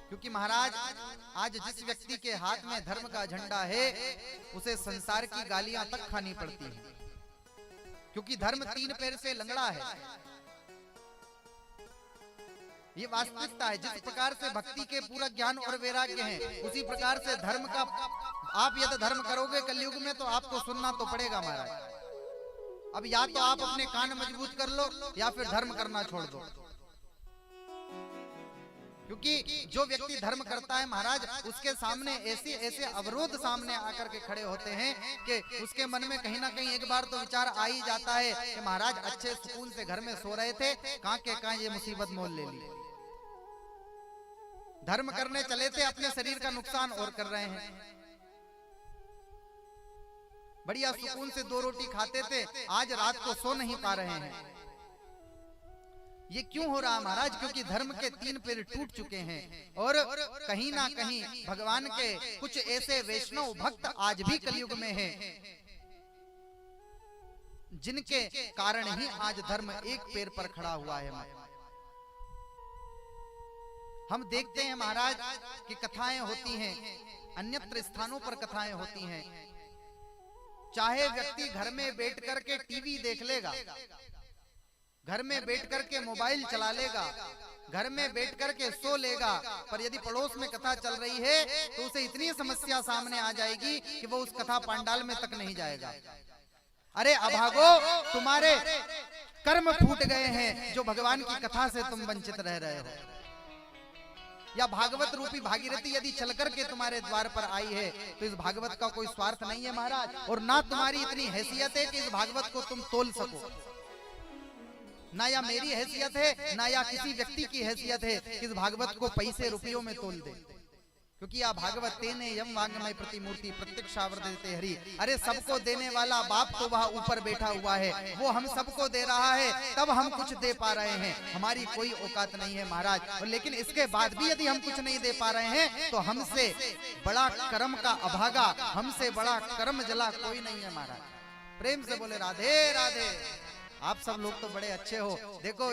क्योंकि महाराज आज जिस व्यक्ति के हाथ में धर्म का झंडा है उसे संसार की गालियां तक खानी पड़ती हैं, क्योंकि धर्म 3 पैर से लंगड़ा है। ये वास्तविकता है। जिस प्रकार से भक्ति के पूरा ज्ञान और वैराग्य है, उसी प्रकार से धर्म का आप यदि धर्म करोगे कलयुग में तो आपको सुनना तो पड़ेगा महाराज। अब या तो आप अपने कान मजबूत कर लो या फिर धर्म करना छोड़ दो, क्योंकि जो व्यक्ति धर्म करता है महाराज उसके सामने ऐसे ऐसे अवरोध सामने आकर के खड़े होते हैं कि उसके मन में कहीं ना कहीं एक बार तो विचार आ ही जाता है कि महाराज अच्छे सुकून से घर में सो रहे थे, कहां के कहां ये मुसीबत मोल ले ली। धर्म करने चले थे, अपने शरीर का नुकसान और कर रहे हैं। बढ़िया सुकून से 2 रोटी खाते थे, आज रात को सो नहीं पा रहे हैं। ये क्यों हो रहा महाराज? क्योंकि धर्म के 3 पैर टूट चुके हैं और कहीं ना कहीं भगवान के कुछ ऐसे वैष्णव भक्त आज भी कलयुग में हैं, जिनके कारण ही आज धर्म एक पैर पर खड़ा हुआ है। हम देखते हैं महाराज कि कथाएं होती हैं, अन्यत्र स्थानों पर कथाएं होती हैं। चाहे व्यक्ति घर में बैठ करके टीवी देख लेगा, घर में बैठ करके मोबाइल चला लेगा, घर में बैठ करके सो लेगा, पर यदि पड़ोस में कथा चल रही है तो उसे इतनी समस्या सामने आ जाएगी कि वो उस कथा पांडाल में तक नहीं जाएगा। अरे अभागो, तुम्हारे कर्म फूट गए हैं जो भगवान की कथा से तुम वंचित रह रहे हो। या भागवत रूपी भागीरथी यदि चल करके तुम्हारे द्वार पर आई है तो इस भागवत का कोई स्वार्थ नहीं है महाराज, और ना तुम्हारी इतनी हैसियत है कि इस भागवत को तुम तोल सको। ना या मेरी हैसियत है, ना या किसी व्यक्ति की हैसियत है कि इस भागवत को पैसे रुपयों में तोल दे, क्योंकि यह भागवत तेने यम वांगमय प्रतिमूर्ति प्रत्यक्षावर्तते हरि। अरे सबको देने वाला बाप तो वह ऊपर बैठा हुआ है, वो हम सबको दे रहा है, तब हम कुछ दे पा रहे हैं। हमारी कोई औकात नहीं है महाराज, और लेकिन इसके बाद भी यदि हम कुछ नहीं दे पा रहे हैं तो हमसे बड़ा कर्म का अभागा, हमसे बड़ा कर्म जला कोई नहीं है महाराज। प्रेम से बोले राधे राधे। आप सब लोग तो बड़े अच्छे हो। देखो